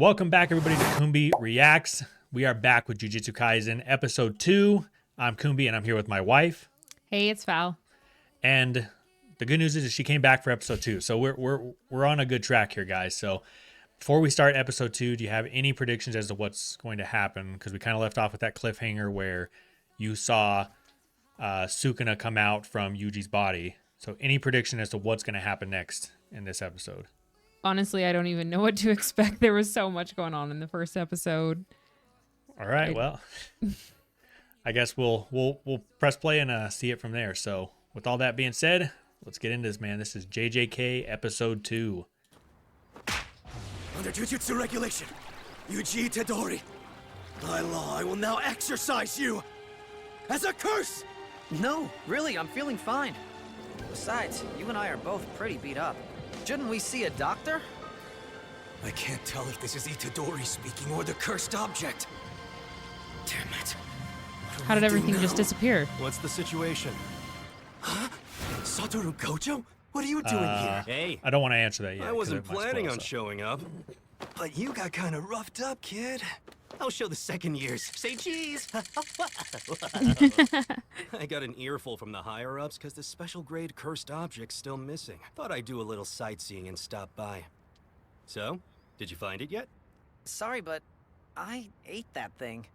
Welcome back, everybody, to Kumbi Reacts. We are back with Jujutsu Kaisen Episode 2. I'm Kumbi, and I'm here with my wife. Hey, it's Val. And the good news is she came back for Episode 2. So we're on a good track here, guys. So before we start Episode 2, do you have any predictions as to what's going to happen? Because we kind of left off with that cliffhanger where you saw Sukuna come out from Yuji's body. So any prediction as to what's going to happen next in this episode? Honestly, I don't even know what to expect. There was so much going on in the first episode. All right, well, I guess we'll press play and see it from there. So with all that being said, let's get into this, man. This is JJK Episode 2. Under Jujutsu regulation, Yuji Itadori, by law, I will now exorcise you as a curse! No, really, I'm feeling fine. Besides, you and I are both pretty beat up. Shouldn't we see a doctor? I can't tell if this is Itadori speaking or the cursed object. Damn it. How did everything just disappear? What's the situation? Huh? Satoru Gojo? What are you doing here? Hey, I don't want to answer that yet. I 'cause wasn't it might planning spoil on stuff. showing up. But you got kind of roughed up, kid. I'll show the second years. Say cheese! I got an earful from the higher-ups because the special grade cursed object's still missing. Thought I'd do a little sightseeing and stop by. So, did you find it yet? Sorry, but I ate that thing.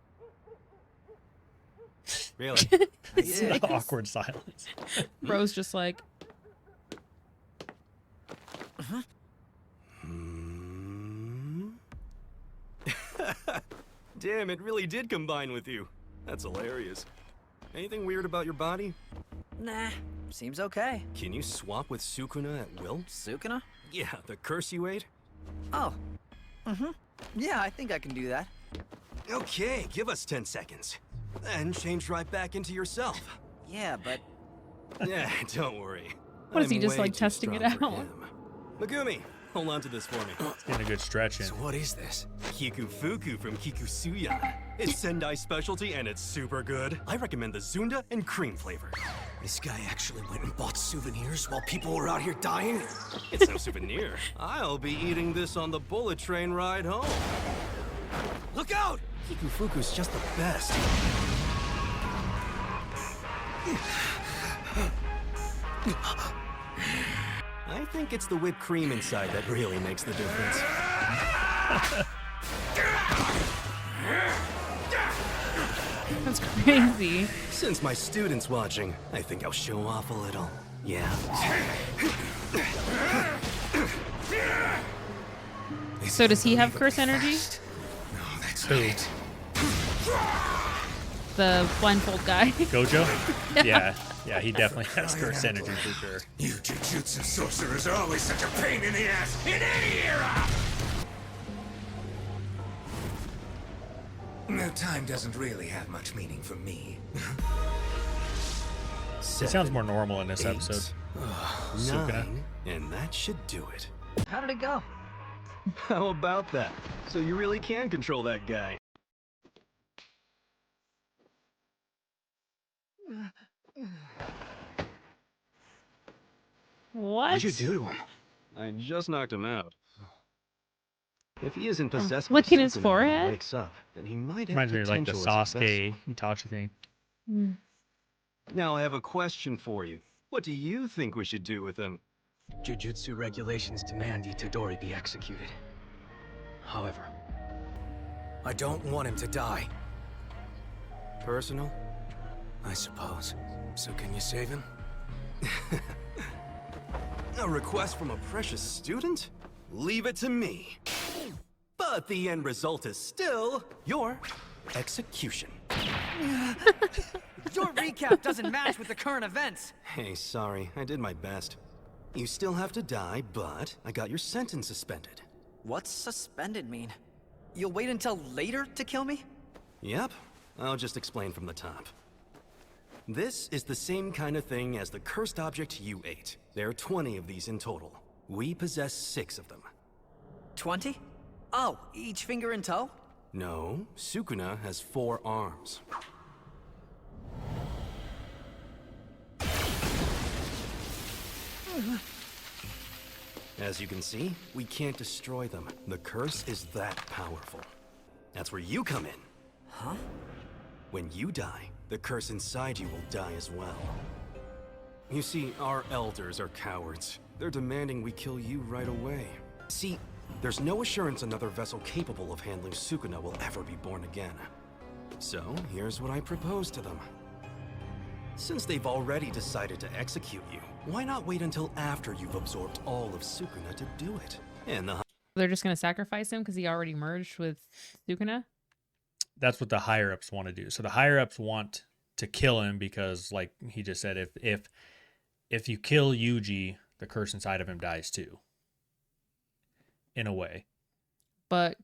Really? It's an awkward silence. Bro's just like, Damn, it really did combine with you. That's hilarious. Anything weird about your body? Nah, seems okay. Can you swap with Sukuna at will? Sukuna? Yeah, the curse you ate? Oh. Yeah, I think I can do that. Okay, give us 10 seconds. Then change right back into yourself. Yeah, but Yeah, don't worry. What is he, I'm just, way like, too testing it strong for out? him. Megumi, hold on to this for me. It's getting a good stretch in. So what is this? Kikufuku from Kikusuya. It's Sendai specialty and it's super good. I recommend the Zunda and cream flavor. This guy actually went and bought souvenirs while people were out here dying? It's no souvenir. I'll be eating this on the bullet train ride home. Look out! Kikufuku's just the best. I think it's the whipped cream inside that really makes the difference. that's crazy. Since my student's watching, I think I'll show off a little. Yeah. So does he have curse energy? No, that's Who? right. The blindfold guy. Gojo? Yeah, he definitely has curse energy for sure. You Jujutsu sorcerers are always such a pain in the ass in any era! No, time doesn't really have much meaning for me. He sounds more normal in this episode. Sukuna. 9, and that should do it. how did it go? How about that? So you really can control that guy. What? What'd you do to him? I just knocked him out. If he isn't possessed Licking by his Sukuna when he forehead? wakes up, then he might have Reminds me of like the potential as a vessel. Sasuke Itachi thing. Now I have a question for you. What do you think we should do with him? Jujutsu regulations demand Itadori be executed. However, I don't want him to die. Personal? I suppose. So can you save him? A request from a precious student? Leave it to me. But the end result is still your execution. Your recap doesn't match with the current events. Hey, sorry, I did my best. You still have to die, but I got your sentence suspended. What's suspended mean? You'll wait until later to kill me? Yep, I'll just explain from the top. This is the same kind of thing as the cursed object you ate. There are 20 of these in total. We possess 6 of them. 20? Oh, each finger and toe? No, Sukuna has 4 arms. As you can see, we can't destroy them. The curse is that powerful. That's where you come in. Huh? When you die, the curse inside you will die as well. You see, our elders are cowards. They're demanding we kill you right away. See, there's no assurance another vessel capable of handling Sukuna will ever be born again. So, here's what I propose to them. Since they've already decided to execute you, why not wait until after you've absorbed all of Sukuna to do it? And the They're just gonna sacrifice him because he already merged with Sukuna. That's what the higher ups want to do. So the higher ups want to kill him because, like he just said, if you kill Yuji, the curse inside of him dies too. In a way. But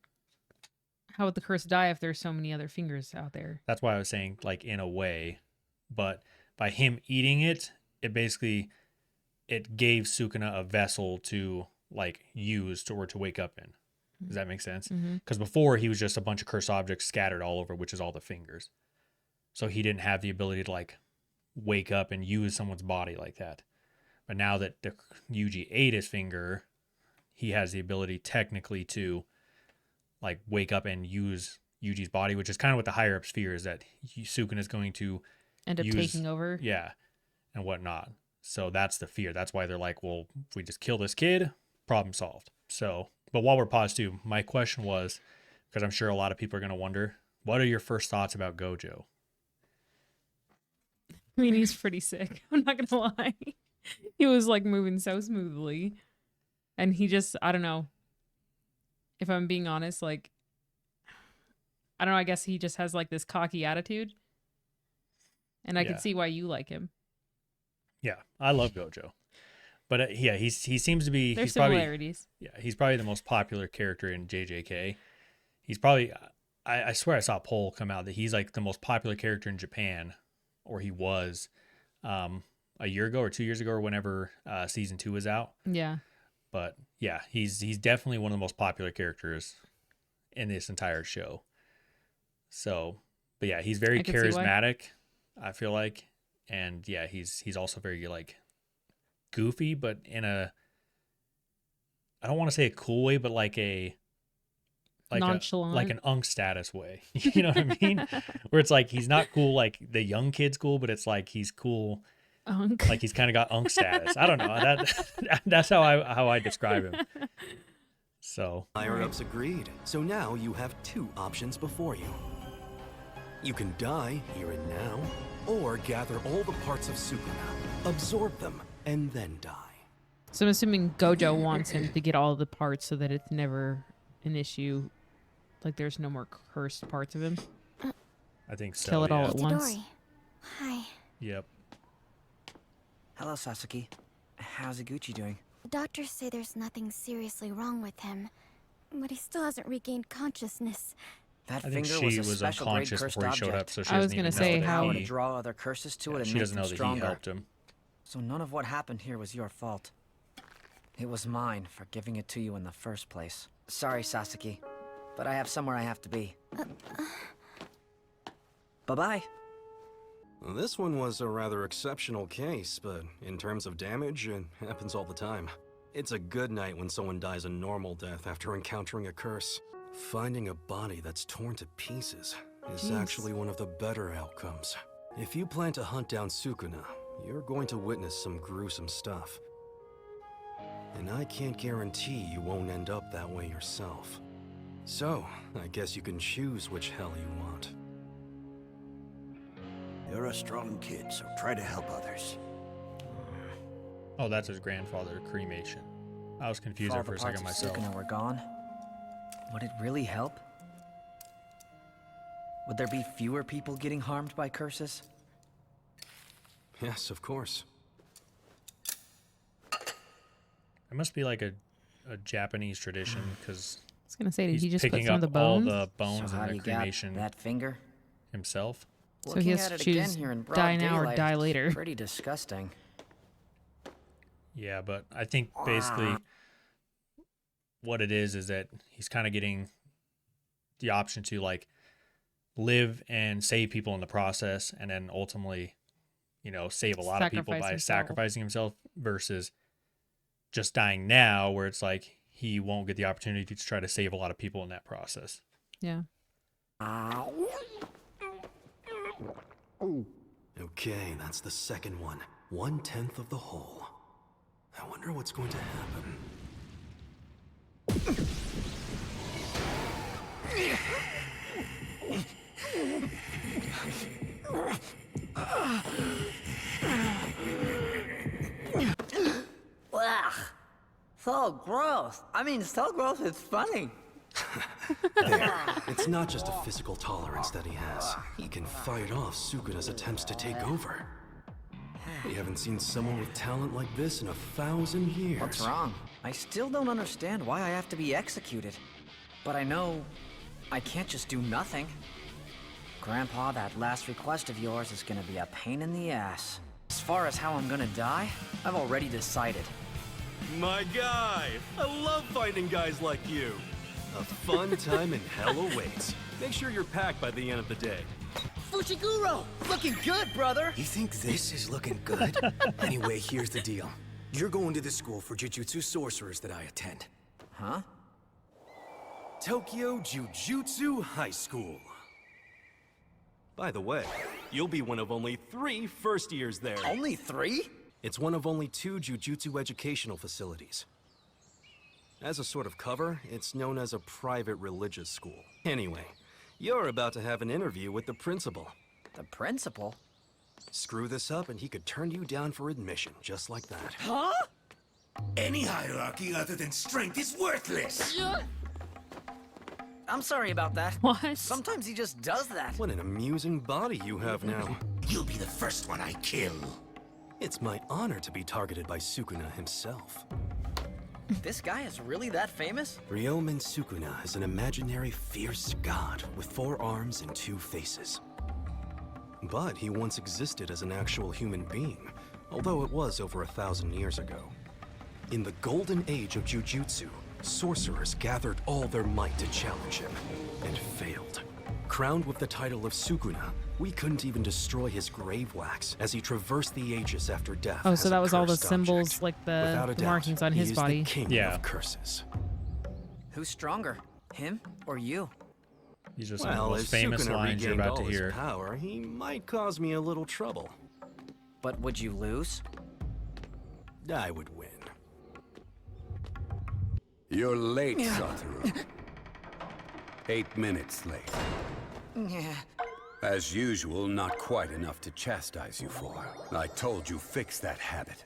how would the curse die if there's so many other fingers out there? That's why I was saying, like, in a way. But by him eating it, it basically, it gave Sukuna a vessel to, like, use or to wake up in. Does that make sense? Because before, he was just a bunch of cursed objects scattered all over, which is all the fingers. So he didn't have the ability to, like, wake up and use someone's body like that. But now that the Yuji ate his finger, he has the ability technically to, like, wake up and use Yuji's body, which is kind of what the higher ups fear, is that Sukuna is going to End up taking over. Yeah, and whatnot. So that's the fear. That's why they're like, well, if we just kill this kid, problem solved. So, but while we're paused too, my question was, because I'm sure a lot of people are going to wonder, what are your first thoughts about Gojo? I mean, he's pretty sick. I'm not gonna lie. He was like moving so smoothly, and he just, I don't know. If I'm being honest, like, I don't know. I guess he just has like this cocky attitude, and I can see why you like him. Yeah, I love Gojo, but yeah, he seems to be. There's he's probably, similarities. he's probably the most popular character in JJK. He's probably. I swear I saw a poll come out that he's like the most popular character in Japan, or he was, a year ago or 2 years ago, or whenever season 2 was out. Yeah. But yeah, he's definitely one of the most popular characters in this entire show. So, but yeah, he's very charismatic, I feel like. And yeah, he's also very, like, goofy, but in a, I don't want to say a cool way, but like a nonchalant, like an unk status way. You know what I mean? Where it's like he's not cool like the young kid's cool, but it's like he's cool. Unk. Like he's kind of got unk status. I don't know. That's how I describe him. So higher ups agreed. So now you have two options before you. You can die here and now, or gather all the parts of Sukuna, absorb them, and then die. So I'm assuming Gojo wants him to get all the parts so that it's never an issue. Like there's no more cursed parts of him. I think so. Kill it all at once. Hi. Yep. Hello, Sasuke. How's Iguchi doing? The doctors say there's nothing seriously wrong with him, but he still hasn't regained consciousness. That I think finger she was a was special grade unconscious cursed before he showed object. up, so she I was doesn't even gonna say know how- that Power to he, draw other curses to it and she make doesn't them know that stronger. he helped him. So none of what happened here was your fault. It was mine for giving it to you in the first place. Sorry, Sasuke, but I have somewhere I have to be. Bye-bye. This one was a rather exceptional case, but in terms of damage, it happens all the time. It's a good night when someone dies a normal death after encountering a curse. Finding a body that's torn to pieces is actually one of the better outcomes. If you plan to hunt down Sukuna, you're going to witness some gruesome stuff. And I can't guarantee you won't end up that way yourself. So, I guess you can choose which hell you want. You're a strong kid, so try to help others. Oh, that's his grandfather, cremation. I was confused If all there for the a second parts of myself. Sukuna were gone, would it really help? Would there be fewer people getting harmed by curses? Yes, of course. It must be like a Japanese tradition, because I was gonna say, did he's he just put picking some of up the all bones? the bones So how in do the you get cremation that finger? himself. So he has to choose die now or die later. Pretty disgusting. Yeah, but I think basically what it is that he's kind of getting the option to, like, live and save people in the process, and then ultimately, you know, save a lot of people Sacrifice by himself. sacrificing himself, versus just dying now, where it's like he won't get the opportunity to try to save a lot of people in that process. Yeah. Okay, that's the second one. 1/10 of the whole. I wonder what's going to happen. Ugh. So gross. I mean, so gross it's funny. There. It's not just a physical tolerance that he has. He can fight off Sukuna's attempts to take over. We haven't seen someone with talent like this in 1,000 years. What's wrong? I still don't understand why I have to be executed. But I know I can't just do nothing. Grandpa, that last request of yours is gonna be a pain in the ass. As far as how I'm gonna die, I've already decided. My guy! I love finding guys like you. A fun time in hell awaits. Make sure you're packed by the end of the day. Fushiguro! Looking good, brother! You think this is looking good? Anyway, here's the deal. You're going to the school for Jujutsu sorcerers that I attend. Huh? Tokyo Jujutsu High School. By the way, you'll be one of only 3 first years there. Only 3? It's one of only 2 Jujutsu educational facilities. As a sort of cover, it's known as a private religious school. Anyway, you're about to have an interview with the principal. The principal? Screw this up and he could turn you down for admission, just like that. Huh? Any hierarchy other than strength is worthless! I'm sorry about that. What? Sometimes he just does that. What an amusing body you have now. You'll be the first one I kill. It's my honor to be targeted by Sukuna himself. This guy is really that famous? Ryomen Sukuna is an imaginary fierce god with 4 arms and 2 faces. But he once existed as an actual human being, although it was over 1,000 years ago. In the golden age of Jujutsu, sorcerers gathered all their might to challenge him, and failed. Crowned with the title of Sukuna, we couldn't even destroy his grave wax as he traversed the ages after death. Oh, so as that a was all the cursed symbols, object. like Without a the doubt, markings on he his is body. the king Yeah. of curses. Who's stronger, him or you? These are some of the Well, most if famous Sukuna lines you're regained about to all his hear. power, he might cause me a little trouble. But would you lose? I would win. You're late, Satoru. 8 minutes late. Yeah. As usual, not quite enough to chastise you for. I told you fix that habit.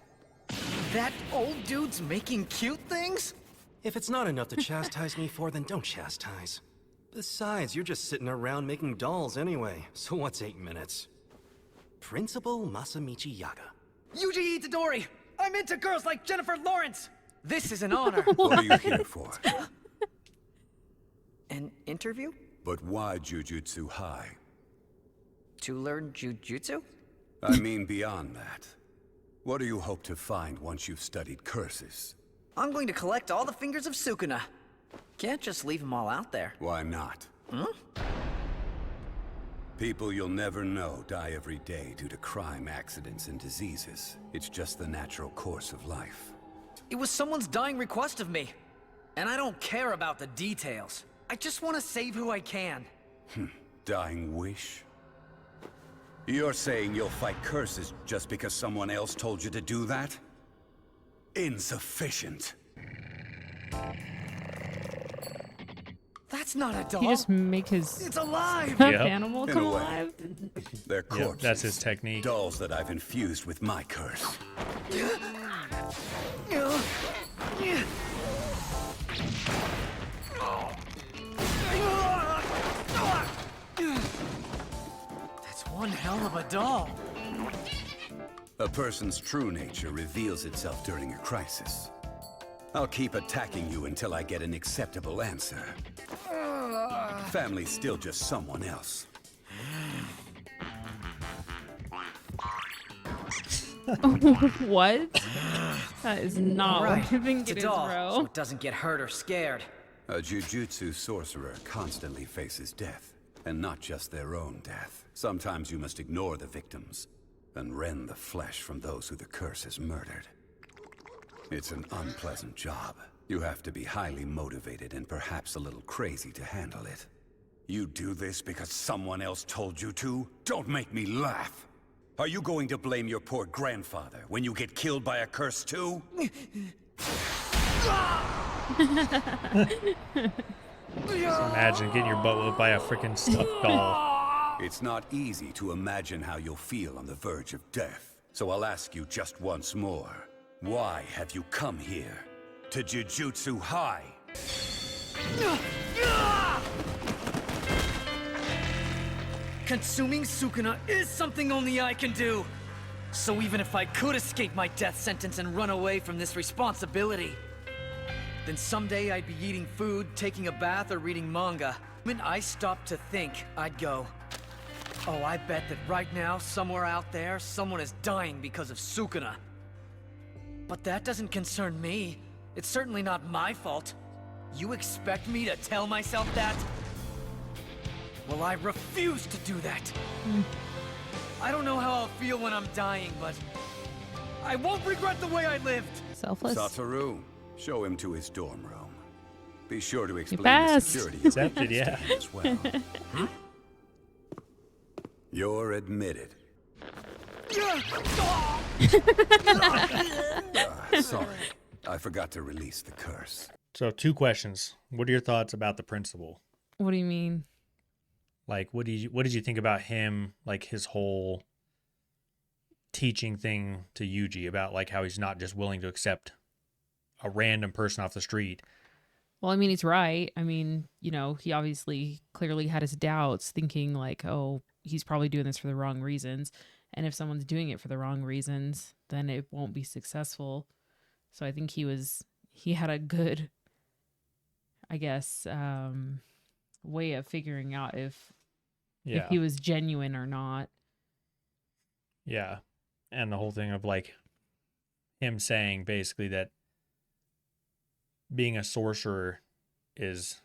That old dude's making cute things? If it's not enough to chastise me for, then don't chastise. Besides, you're just sitting around making dolls anyway, so what's 8 minutes? Principal Masamichi Yaga. Yuji Itadori! I'm into girls like Jennifer Lawrence! This is an honor. What are you here for? An interview? But why Jujutsu High? To learn jujutsu? I mean beyond that. What do you hope to find once you've studied curses? I'm going to collect all the fingers of Sukuna. Can't just leave them all out there. Why not? People you'll never know die every day due to crime, accidents, and diseases. It's just the natural course of life. It was someone's dying request of me. And I don't care about the details. I just want to save who I can. Dying wish? You're saying you'll fight curses just because someone else told you to do that? Insufficient. That's not a doll. He just make his It's alive! stuffed Yep. animal In a come way. alive. They're Yep, corpses. that's his technique. Dolls that I've infused with my curse. That's one hell of a doll. A person's true nature reveals itself during a crisis. I'll keep attacking you until I get an acceptable answer. Family's still just someone else. What? That is not what I think It's it a is, doll, bro. so it doesn't get hurt or scared. A jujutsu sorcerer constantly faces death, and not just their own death. Sometimes you must ignore the victims and rend the flesh from those who the curse has murdered. It's an unpleasant job. You have to be highly motivated and perhaps a little crazy to handle it. You do this because someone else told you to? Don't make me laugh! Are you going to blame your poor grandfather when you get killed by a curse too? Imagine getting your butt whooped by a freaking stuffed doll. It's not easy to imagine how you'll feel on the verge of death. So I'll ask you just once more. Why have you come here? To Jujutsu High? Consuming Sukuna is something only I can do. So even if I could escape my death sentence and run away from this responsibility, then someday I'd be eating food, taking a bath, or reading manga. When I stopped to think, I'd go, oh, I bet that right now, somewhere out there, someone is dying because of Sukuna. But that doesn't concern me. It's certainly not my fault. You expect me to tell myself that? Well, I refuse to do that. I don't know how I'll feel when I'm dying, but I won't regret the way I lived. Selfless. Satoru, show him to his dorm room. Be sure to explain the passed. security Accepted, yeah. as well. You're admitted. Sorry, I forgot to release the curse. So 2 questions. What are your thoughts about the principal? What do you mean? Like, what did you think about him, like his whole teaching thing to Yuji about like how he's not just willing to accept a random person off the street? Well, I mean, he's right. I mean, you know, he obviously clearly had his doubts, thinking like, oh, he's probably doing this for the wrong reasons. And if someone's doing it for the wrong reasons, then it won't be successful. So I think he had a good, I guess, way of figuring out if he was genuine or not. Yeah. And the whole thing of like him saying basically that being a sorcerer is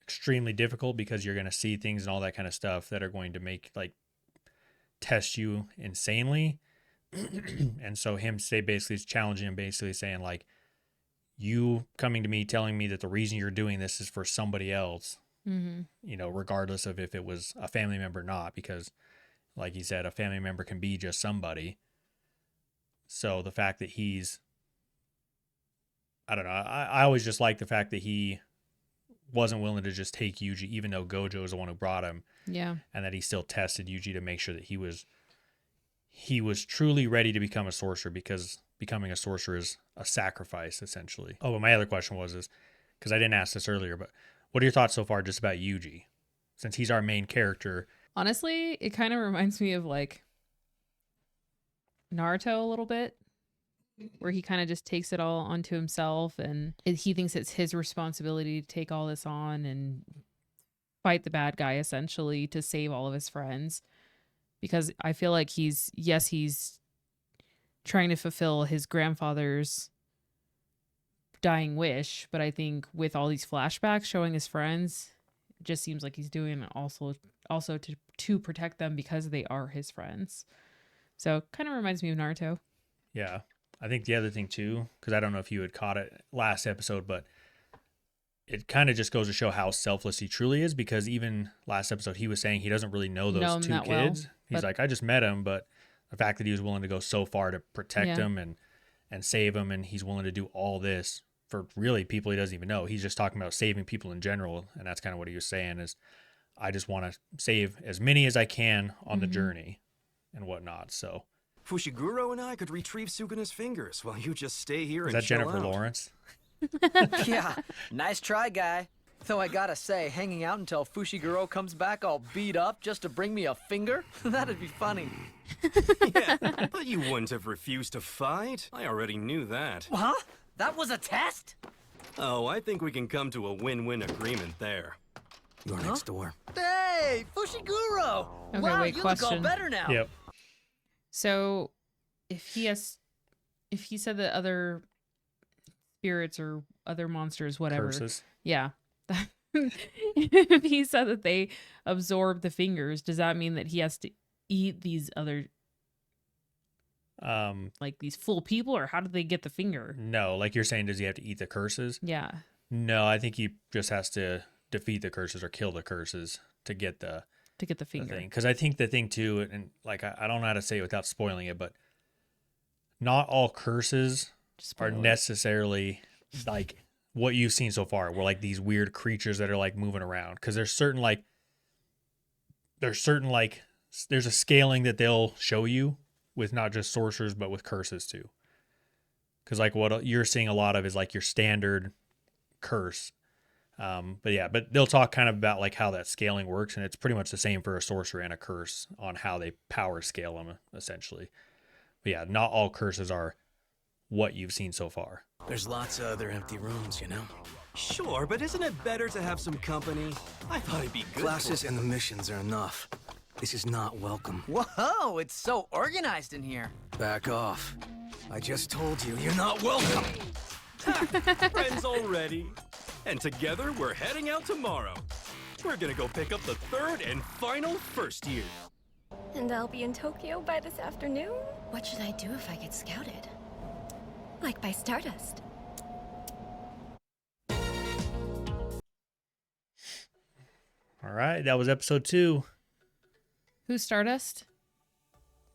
extremely difficult because you're going to see things and all that kind of stuff that are going to make like test you insanely. And so him basically is challenging him, basically saying like, you coming to me telling me that the reason you're doing this is for somebody else, you know, regardless of if it was a family member or not, because like he said, a family member can be just somebody. So the fact that I don't know, I always just like the fact that he wasn't willing to just take Yuji, even though Gojo was the one who brought him. Yeah. And that he still tested Yuji to make sure that he was truly ready to become a sorcerer, because becoming a sorcerer is a sacrifice, essentially. Oh, but my other question was because I didn't ask this earlier, but what are your thoughts so far just about Yuji? Since he's our main character. Honestly, it kind of reminds me of like Naruto a little bit, where he kind of just takes it all onto himself, and he thinks it's his responsibility to take all this on and fight the bad guy, essentially, to save all of his friends. Because I feel like he's trying to fulfill his grandfather's dying wish, but I think with all these flashbacks showing his friends, it just seems like he's doing it also to protect them because they are his friends. So it kind of reminds me of Naruto. Yeah. I think the other thing too, because I don't know if you had caught it last episode, but it kind of just goes to show how selfless he truly is, because even last episode he was saying he doesn't really know those 2 kids. He's like, I just met him, but the fact that he was willing to go so far to protect them and save them, and he's willing to do all this for really people he doesn't even know. He's just talking about saving people in general, and that's kind of what he was saying is, I just want to save as many as I can on the journey and whatnot. So Fushiguro and I could retrieve Sukuna's fingers while you just stay here is and that chill Jennifer out. Lawrence? Yeah, nice try, guy. Though I gotta say, hanging out until Fushiguro comes back all beat up just to bring me a finger? That'd be funny. Yeah, but you wouldn't have refused to fight. I already knew that. Huh? That was a test? Oh, I think we can come to a win-win agreement there. You're next door. Hey, Fushiguro! Okay, wow, wait, you look all question. better now. Yep. So if he said that other spirits or other monsters, whatever. Curses. Yeah. If he said that they absorb the fingers, does that mean that he has to eat these other Like these full people, or how did they get the finger? No, like you're saying, does he have to eat the curses? Yeah. No, I think he just has to defeat the curses or kill the curses to get the finger. Because I think the thing too, and like I don't know how to say it without spoiling it, but not all curses are Spoiler. necessarily like what you've seen so far. Were like these weird creatures that are like moving around. Because there's a scaling that they'll show you with not just sorcerers but with curses too. Because like what you're seeing a lot of is like your standard curse. But they'll talk kind of about like how that scaling works, and it's pretty much the same for a sorcerer and a curse on how they power scale them essentially. But yeah, not all curses are what you've seen so far. There's lots of other empty rooms, you know? Sure, but isn't it better to have some company? I thought it'd be good. Classes and the missions are enough. This is not welcome. Whoa, it's so organized in here. Back off. I just told you, you're not welcome. Friends already. And together, we're heading out tomorrow. We're gonna go pick up the third and final first year. And I'll be in Tokyo by this afternoon? What should I do if I get scouted? Like by Stardust. All right, that was episode 2. Who's Stardust?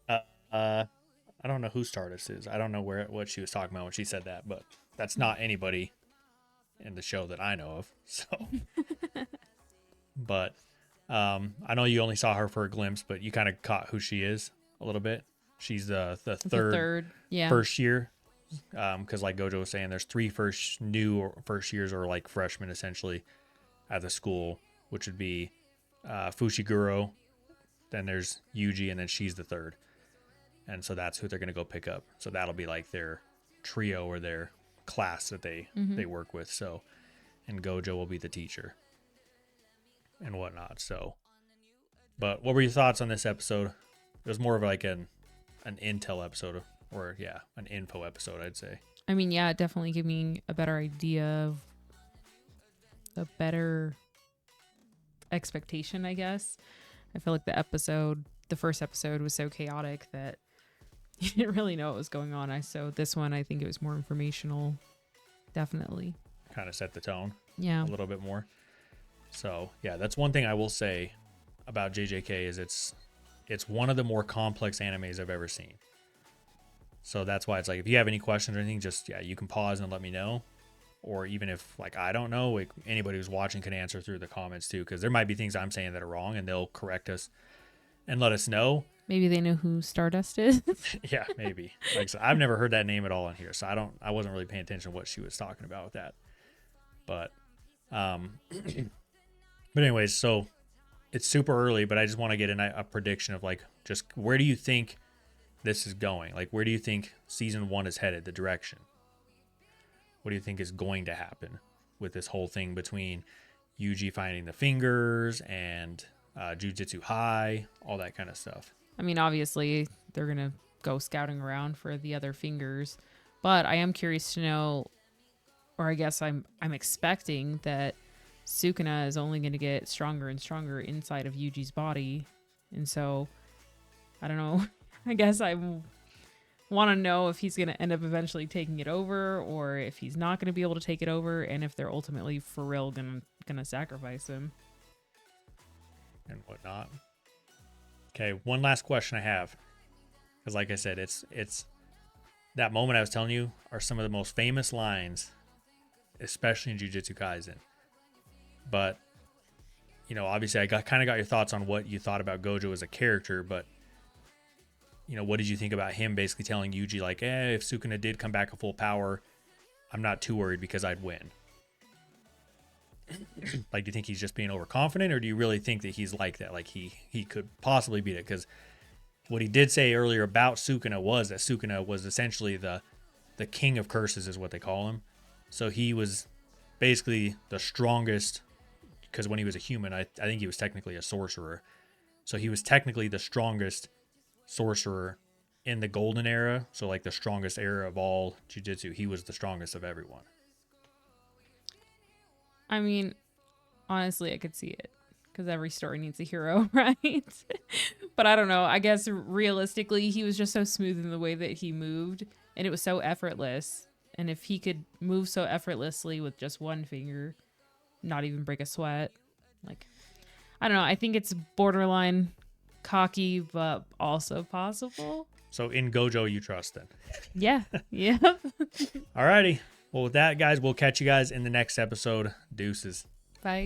I don't know who Stardust is. I don't know what she was talking about when she said that, but that's not anybody in the show that I know of. So, but I know you only saw her for a glimpse, but you kind of caught who she is a little bit. She's the third yeah. first year, because like Gojo was saying, there's 3 first years or like freshmen essentially at the school, which would be Fushiguro, then there's Yuji, and then she's the third. And so that's who they're going to go pick up. So that'll be like their trio or their class that they work with. So, and Gojo will be the teacher and whatnot. So, but what were your thoughts on this episode? It was more of like an intel episode, or yeah, an info episode, I'd say. I mean, yeah, it definitely gave me a better idea of a better expectation, I guess. I feel like the first episode was so chaotic that you didn't really know what was going on. So this one, I think it was more informational. Definitely. Kind of set the tone. Yeah. A little bit more. So yeah, that's one thing I will say about JJK is it's one of the more complex animes I've ever seen. So that's why it's like, if you have any questions or anything, just, yeah, you can pause and let me know. Or even if like, I don't know, like anybody who's watching can answer through the comments too. Cause there might be things I'm saying that are wrong and they'll correct us and let us know. Maybe they know who Stardust is. Yeah, maybe. Like, so I've never heard that name at all in here. So I wasn't really paying attention to what she was talking about with that. But, but anyways, so it's super early, but I just want to get a prediction of like, just where do you think this is going? Like, where do you think season 1 is headed, the direction? What do you think is going to happen with this whole thing between Yuji finding the fingers and Jujutsu High, all that kind of stuff? I mean, obviously, they're going to go scouting around for the other fingers. But I am curious to know, or I guess I'm expecting that Sukuna is only going to get stronger and stronger inside of Yuji's body. And so, I don't know. I guess I want to know if he's going to end up eventually taking it over, or if he's not going to be able to take it over, and if they're ultimately for real going to sacrifice him. And whatnot. Okay, one last question I have. Because like I said, it's that moment I was telling you are some of the most famous lines, especially in Jujutsu Kaisen. But, you know, obviously I kind of got your thoughts on what you thought about Gojo as a character, but, you know, what did you think about him basically telling Yuji, like, if Sukuna did come back at full power, I'm not too worried because I'd win. Like, do you think he's just being overconfident, or do you really think that he's like that? Like, he could possibly beat it? Because what he did say earlier about Sukuna was that Sukuna was essentially the king of curses, is what they call him. So he was basically the strongest, because when he was a human, I think he was technically a sorcerer. So he was technically the strongest sorcerer in the golden era. So like the strongest era of all Jujutsu. He was the strongest of everyone. I mean, honestly, I could see it. because every story needs a hero, right? But I don't know. I guess realistically, he was just so smooth in the way that he moved, and it was so effortless. And if he could move so effortlessly with just one finger, not even break a sweat, like, I don't know. I think it's borderline cocky, but also possible. So in Gojo, you trust then? Yeah. Yeah. Alrighty. Well, with that, guys, we'll catch you guys in the next episode. Deuces.